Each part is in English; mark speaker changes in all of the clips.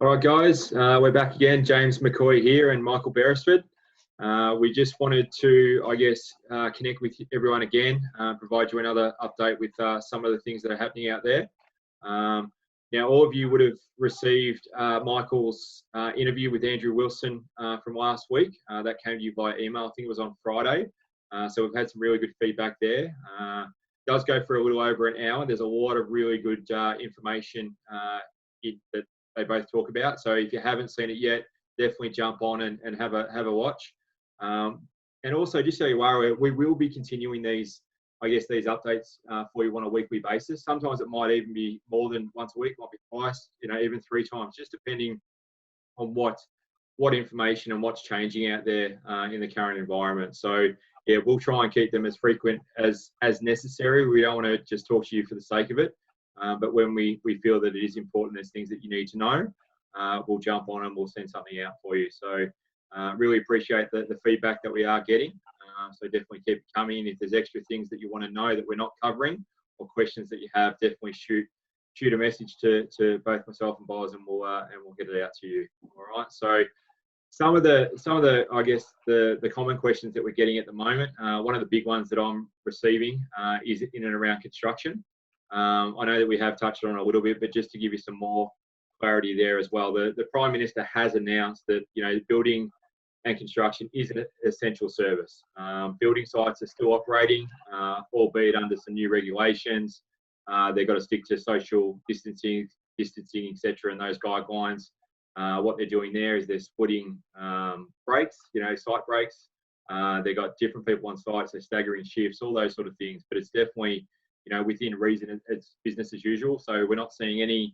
Speaker 1: All right, guys, we're back again. James McCoy here and Michael Beresford. We just wanted to, connect with everyone again, provide you another update with some of the things that are happening out there. Now, all of you would have received Michael's interview with Andrew Wilson from last week. That came to you by email. I think it was on Friday. So we've had some really good feedback there. It does go for a little over an hour. There's a lot of really good information that they both talk about. So if you haven't seen it yet, definitely jump on and have a watch. And also, just so you are, we will be continuing these updates for you on a weekly basis. Sometimes it might even be more than once a week, might be twice, even 3 times, just depending on what information and what's changing out there in the current environment. So yeah, we'll try and keep them as frequent as necessary. We don't want to just talk to you for the sake of it. But when we feel that it is important, there's things that you need to know, we'll jump on and we'll send something out for you. So really appreciate the feedback that we are getting. So definitely keep it coming. If there's extra things that you want to know that we're not covering or questions that you have, definitely shoot a message to both myself and Boz, and we'll get it out to you. All right. So some of the the common questions that we're getting at the moment. One of the big ones that I'm receiving is in and around construction. I know that we have touched on it a little bit, but just to give you some more clarity there as well, the Prime Minister has announced that building and construction is an essential service. Building sites are still operating, albeit under some new regulations. They've got to stick to social distancing, etc., and those guidelines. What they're doing there is they're splitting breaks, site breaks. They've got different people on sites, they're staggering shifts, all those sort of things. But it's definitely within reason, it's business as usual. So we're not seeing any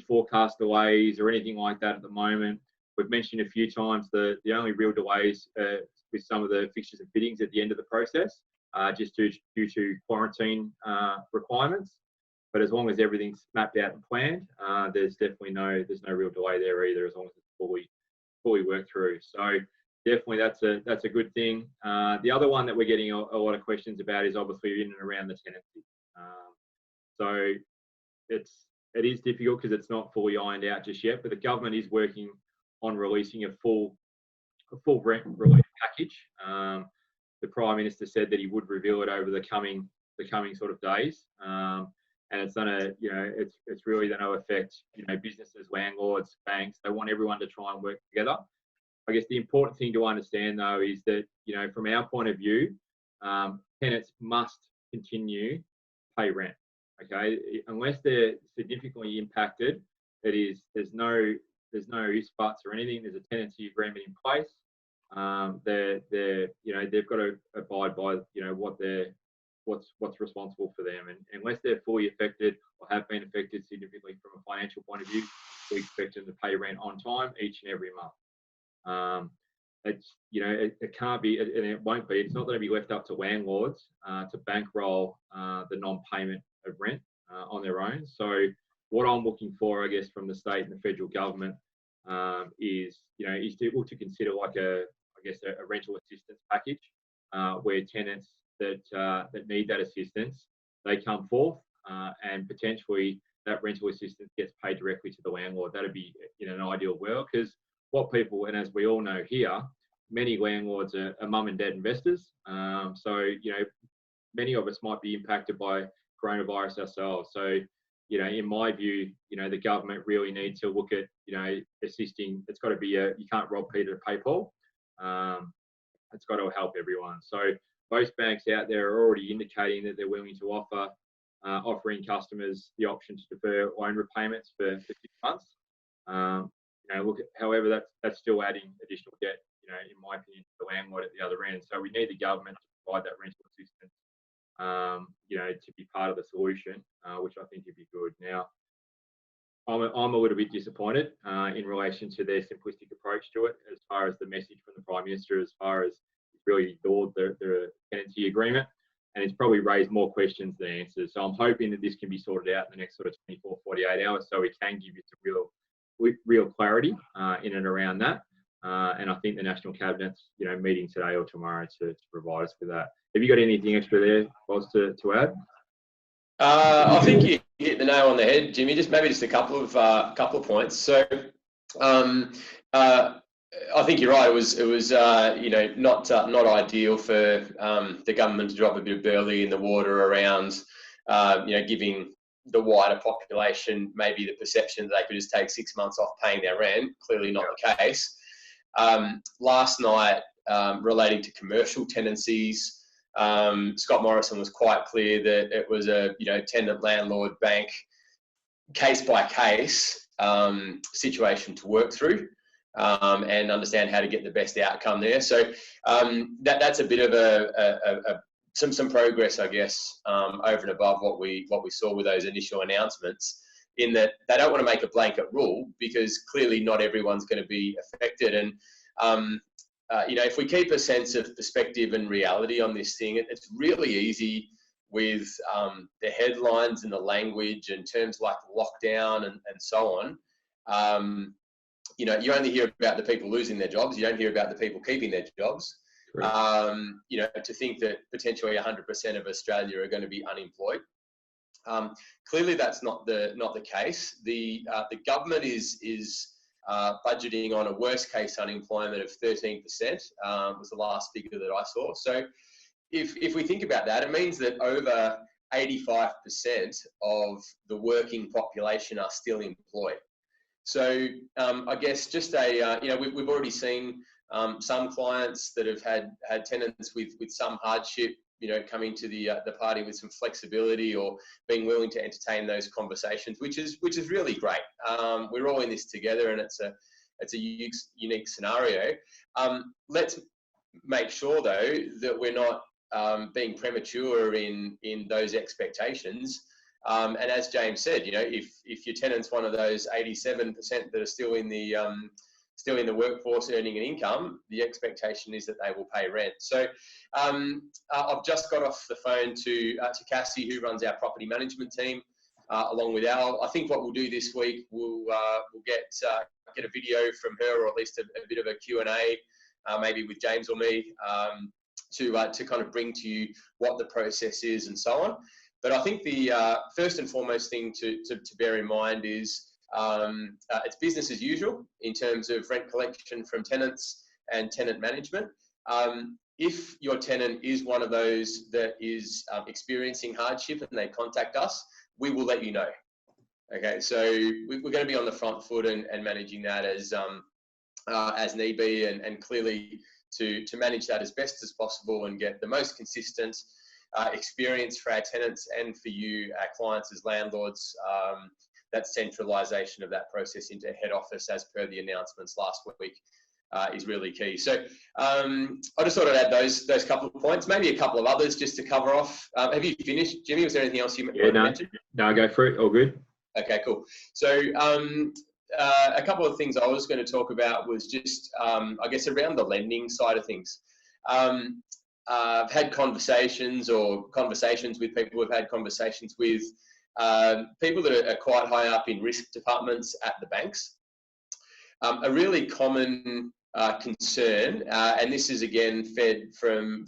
Speaker 1: forecast delays or anything like that at the moment. We've mentioned a few times the only real delays with some of the fixtures and fittings at the end of the process, just due to quarantine requirements. But as long as everything's mapped out and planned, there's definitely no real delay there either, as long as it's fully worked through. So definitely that's a good thing. The other one that we're getting a lot of questions about is obviously in and around the tenancy. So it is difficult because it's not fully ironed out just yet, but the government is working on releasing a full rent relief package. The Prime Minister said that he would reveal it over the coming sort of days, and it's gonna it's really going to affect businesses, landlords, banks. They want everyone to try and work together. I guess the important thing to understand though is that from our point of view, tenants must continue to pay rent. Okay, unless they're significantly impacted, there's no ifs, buts or anything. There's a tenancy agreement in place. They've got to abide by what's responsible for them, and unless they're fully affected or have been affected significantly from a financial point of view, we expect them to pay rent on time each and every month. It can't be, and it won't be. It's not going to be left up to landlords to bankroll the non-payment of rent on their own. So what I'm looking for, I guess, from the state and the federal government is to consider like a rental assistance package where tenants that need that assistance, they come forth and potentially that rental assistance gets paid directly to the landlord. That'd be in an ideal world, because what people, and as we all know here, many landlords are mum and dad investors. So many of us might be impacted by coronavirus ourselves. So in my view, the government really needs to look at assisting. It's got to be you can't rob Peter to pay Paul. It's got to help everyone. So most banks out there are already indicating that they're willing to offering customers the option to defer loan repayments for 6 months. However, that's still adding additional debt, in my opinion, to the landlord at the other end. So we need the government to provide that rental assistance, to be part of the solution, which I think would be good. Now, I'm a little bit disappointed in relation to their simplistic approach to it, as far as the message from the Prime Minister, as far as he's really ignored the tenancy agreement, and it's probably raised more questions than answers. So I'm hoping that this can be sorted out in the next sort of 24, 48 hours, so we can give you some real clarity in and around that. And I think the National Cabinet's meeting today or tomorrow to provide us with that. Have you got anything extra there, Boz, to add?
Speaker 2: I think you hit the nail on the head, Jimmy. Just a couple of points. So I think you're right. It was you know, not ideal for the government to drop a bit of burley in the water around you know, giving the wider population maybe the perception that they could just take 6 months off paying their rent. Clearly not the case. Last night, relating to commercial tenancies, Scott Morrison was quite clear that it was a, you know, tenant landlord bank case by case situation to work through. And understand how to get the best outcome there. So that's a bit of some progress, I guess, over and above what we saw with those initial announcements. In that they don't want to make a blanket rule, because clearly not everyone's going to be affected. And you know, if we keep a sense of perspective and reality on this thing, it's really easy with the headlines and the language and terms like lockdown and so on. You know, you only hear about the people losing their jobs. You don't hear about the people keeping their jobs. You know, to think that potentially 100% of Australia are going to be unemployed. Clearly, that's not the case. The government is budgeting on a worst case unemployment of 13%. Was the last figure that I saw. So, if we think about that, it means that over 85% of the working population are still employed. So I guess just you know, we've already seen some clients that have had tenants with some hardship, you know, coming to the party with some flexibility or being willing to entertain those conversations, which is really great. We're all in this together, and it's a unique scenario. Let's make sure though that we're not being premature in those expectations. And as James said, you know, if your tenant's one of those 87% that are still in the workforce earning an income, the expectation is that they will pay rent. So I've just got off the phone to Cassie, who runs our property management team, along with Al. I think what we'll do this week, we'll get a video from her, or at least a bit of a Q&A, maybe with James or me, to kind of bring to you what the process is and so on. But I think the first and foremost thing to bear in mind is it's business as usual in terms of rent collection from tenants and tenant management. If your tenant is one of those that is experiencing hardship and they contact us, we will let you know. Okay, so we're going to be on the front foot and managing that as need be, and clearly to manage that as best as possible and get the most consistent experience for our tenants and for you, our clients as landlords. That centralisation of that process into head office, as per the announcements last week, is really key. So I just thought I'd add those couple of points, maybe a couple of others just to cover off. Have you finished, Jimmy? Was there anything else you mentioned?
Speaker 1: No, go for it. All good.
Speaker 2: Okay, cool. So a couple of things I was going to talk about was just, I guess, around the lending side of things. I've had conversations with people who've had conversations with people that are quite high up in risk departments at the banks. A really common concern, and this is again fed from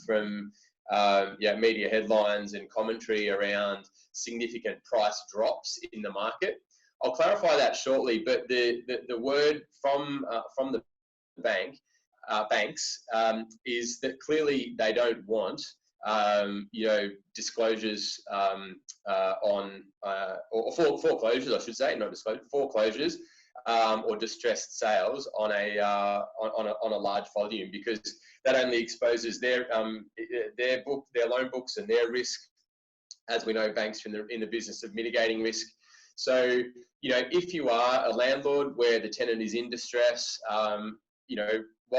Speaker 2: media headlines and commentary around significant price drops in the market. I'll clarify that shortly, but the word from the banks is that clearly they don't want disclosures on or foreclosures, I should say, not disclosure, foreclosures or distressed sales on a large volume, because that only exposes their loan books and their risk. As we know, banks are in the business of mitigating risk. So, if you are a landlord where the tenant is in distress, while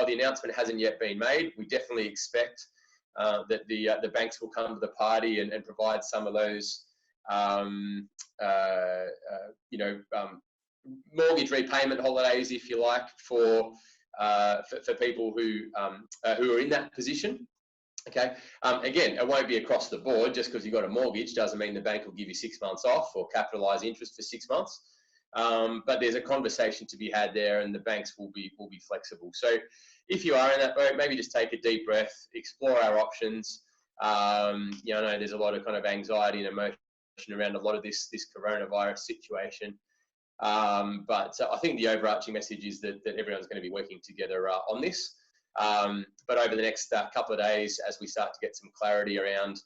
Speaker 2: the announcement hasn't yet been made, we definitely expect that the banks will come to the party and provide some of those, mortgage repayment holidays, if you like, for people who are in that position. Okay. Again, it won't be across the board. Just because you've got a mortgage doesn't mean the bank will give you 6 months off or capitalise interest for 6 months. But there's a conversation to be had there, and the banks will be flexible. So if you are in that boat, maybe just take a deep breath, explore our options. I know there's a lot of kind of anxiety and emotion around a lot of this coronavirus situation. But I think the overarching message is that everyone's going to be working together on this. But over the next couple of days, as we start to get some clarity around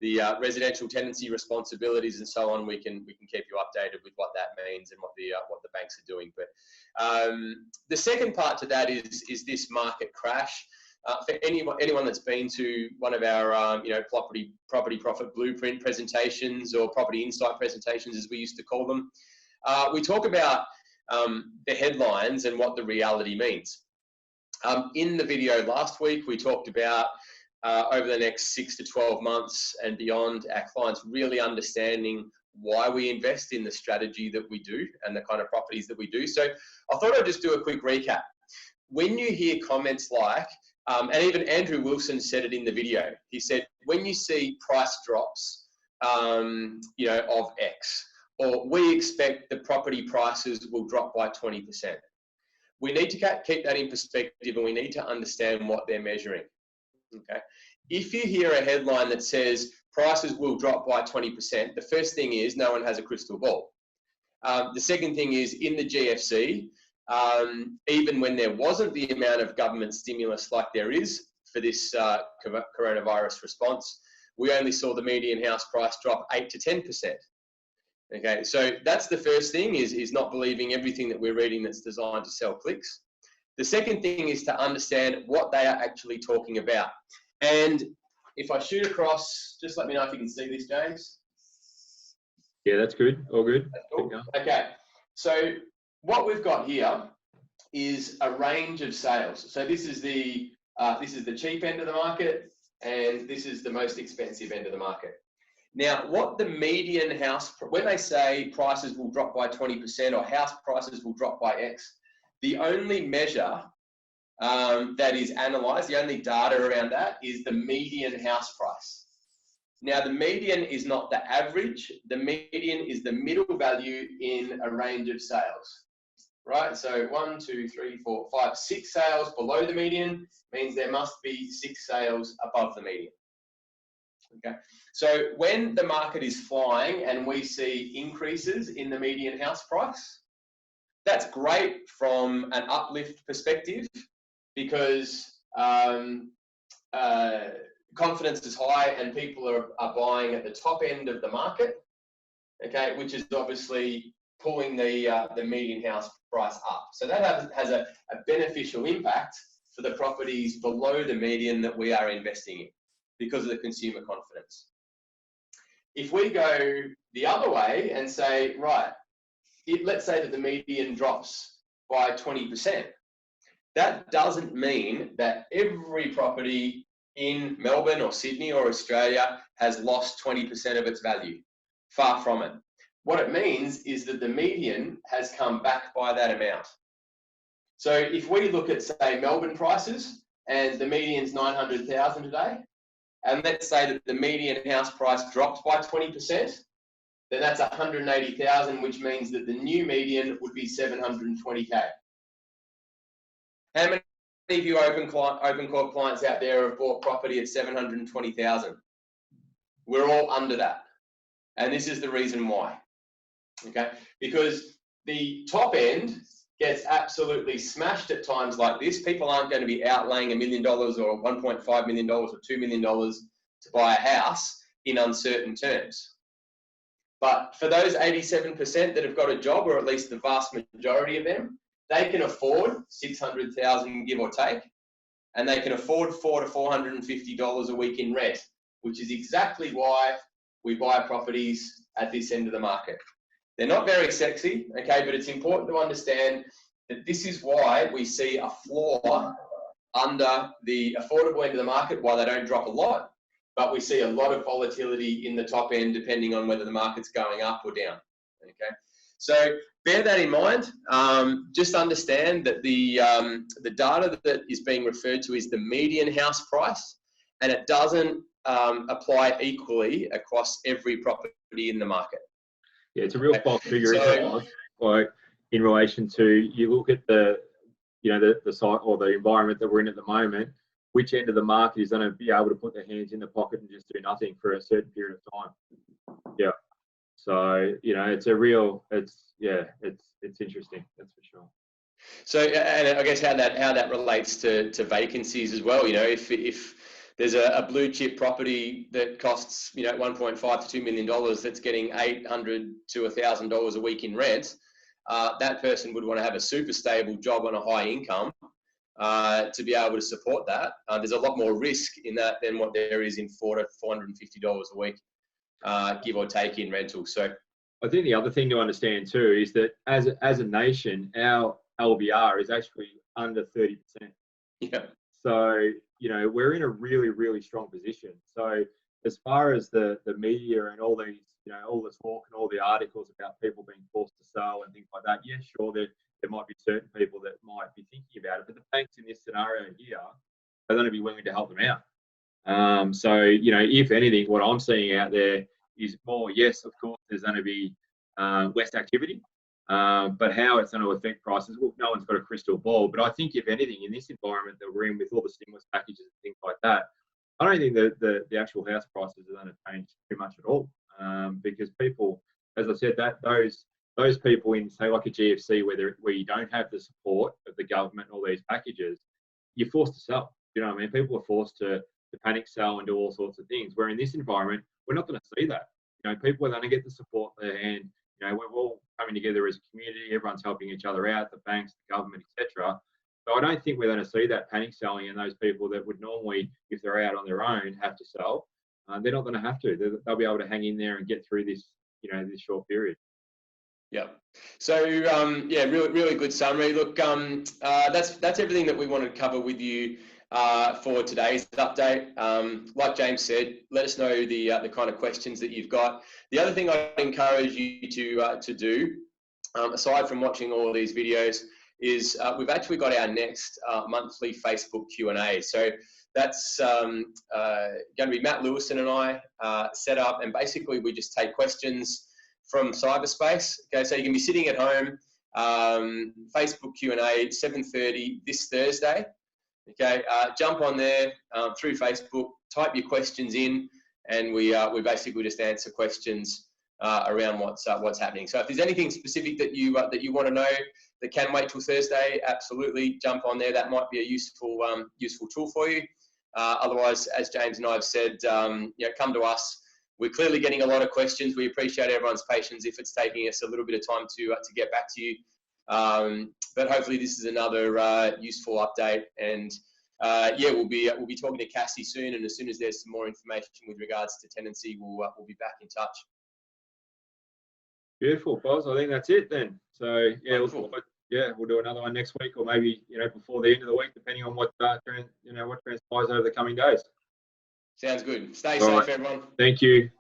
Speaker 2: the residential tenancy responsibilities and so on, we can keep you updated with what that means and what the banks are doing. But the second part to that is this market crash. For anyone that's been to one of our property profit blueprint presentations, or property insight presentations as we used to call them, we talk about the headlines and what the reality means. In the video last week, we talked about over the next 6 to 12 months and beyond, our clients really understanding why we invest in the strategy that we do and the kind of properties that we do. So I thought I'd just do a quick recap. When you hear comments like, and even Andrew Wilson said it in the video, he said, when you see price drops, of X, or we expect the property prices will drop by 20%. We need to keep that in perspective, and we need to understand what they're measuring. Okay. If you hear a headline that says prices will drop by 20%, the first thing is no one has a crystal ball. The second thing is, in the GFC, even when there wasn't the amount of government stimulus like there is for this coronavirus response, we only saw the median house price drop 8 to 10%. Okay, so that's the first thing, is not believing everything that we're reading that's designed to sell clicks. The second thing is to understand what they are actually talking about. And if I shoot across, just let me know if you can see this, James.
Speaker 1: Yeah, that's good. All good.
Speaker 2: That's cool. Okay, so what we've got here is a range of sales. So this is the cheap end of the market, and this is the most expensive end of the market. Now, what the median house, when they say prices will drop by 20% or house prices will drop by X, the only measure that is analysed, the only data around that, is the median house price. Now, the median is not the average. The median is the middle value in a range of sales, right? So 1, 2, 3, 4, 5, 6 sales below the median means there must be 6 sales above the median. Okay, so when the market is flying and we see increases in the median house price, that's great from an uplift perspective, because confidence is high and people are buying at the top end of the market, okay, which is obviously pulling the median house price up. So that has a beneficial impact for the properties below the median that we are investing in, because of the consumer confidence. If we go the other way and say, right, let's say that the median drops by 20%, that doesn't mean that every property in Melbourne or Sydney or Australia has lost 20% of its value. Far from it. What it means is that the median has come back by that amount. So if we look at, say, Melbourne prices, and the median's 900,000 today, and let's say that the median house price drops by 20%, then that's 180,000, which means that the new median would be 720K. How many of you OpenCorp clients out there have bought property at 720,000? We're all under that. And this is the reason why. Okay? Because the top end gets absolutely smashed at times like this. People aren't going to be outlaying $1 million or $1.5 million or $2 million to buy a house in uncertain terms. But for those 87% that have got a job, or at least the vast majority of them, they can afford $600,000, give or take, and they can afford $400 to $450 a week in rent, which is exactly why we buy properties at this end of the market. They're not very sexy, okay, but it's important to understand that this is why we see a floor under the affordable end of the market, why they don't drop a lot, but we see a lot of volatility in the top end depending on whether the market's going up or down, okay? So bear that in mind. Just understand that the data that is being referred to is the median house price, and it doesn't apply equally across every property in the market.
Speaker 1: Yeah, it's a real false figure, like in relation to, you look at the site or the environment that we're in at the moment, which end of the market is going to be able to put their hands in the pocket and just do nothing for a certain period of time. Yeah. So, you know, it's a real, it's interesting, that's for sure.
Speaker 2: So, and I guess how that relates to vacancies as well. You know, if there's a blue chip property that costs, you know, $1.5 to $2 million that's getting $800 to $1,000 a week in rent, that person would want to have a super stable job on a high income to be able to support that. There's a lot more risk in that than what there is in $400 to $450 a week, give or take, in rental. So
Speaker 1: I think the other thing to understand too is that as a nation, our LVR is actually under 30%.
Speaker 2: yeah.
Speaker 1: So, you know, we're in a really, really strong position. So as far as the media and all these, you know, all the talk and all the articles about people being forced to sell and things like that, yeah, sure, there might be certain people that might be thinking about it, but the banks in this scenario here are going to be willing to help them out. So, you know, if anything, what I'm seeing out there is more, yes, of course, there's going to be less activity. But how it's going to affect prices, well, no one's got a crystal ball. But I think, if anything, in this environment that we're in with all the stimulus packages and things like that, I don't think that the actual house prices are going to change too much at all. Because people, as I said, that those people in, say, like a GFC, where you don't have the support of the government and all these packages, you're forced to sell. You know what I mean? People are forced to panic sell and do all sorts of things. Where in this environment, we're not going to see that. You know, people are going to get the support there, and you know, we're all coming together as a community. Everyone's helping each other out, the banks, the government, etc. So I don't think we're going to see that panic selling, and those people that would normally, if they're out on their own, have to sell. They're not going to have to. They'll be able to hang in there and get through this, you know, this short period.
Speaker 2: Yeah. So yeah, really good summary. Look, that's everything that we wanted to cover with you for today's update. Like James said, let us know the kind of questions that you've got. The other thing I'd encourage you to do, aside from watching all of these videos, is we've actually got our next monthly Facebook Q&A. So that's going to be Matt Lewison and I set up, and basically we just take questions from cyberspace. Okay, so you can be sitting at home, Facebook Q&A, 7:30 this Thursday. Okay, jump on there through Facebook, type your questions in, and we basically just answer questions around what's happening. So if there's anything specific that you want to know that can wait till Thursday, absolutely jump on there. That might be a useful tool for you. Otherwise, as James and I have said, you know, come to us. We're clearly getting a lot of questions. We appreciate everyone's patience if it's taking us a little bit of time to get back to you. But hopefully this is another useful update. And yeah, we'll be talking to Cassie soon. And as soon as there's some more information with regards to tenancy, we'll be back in touch.
Speaker 1: Beautiful, Boz. I think that's it then. So yeah, we'll do another one next week, or maybe, you know, before the end of the week, depending on what transpires over the coming days.
Speaker 2: Sounds good. Stay safe, everyone.
Speaker 1: Thank you.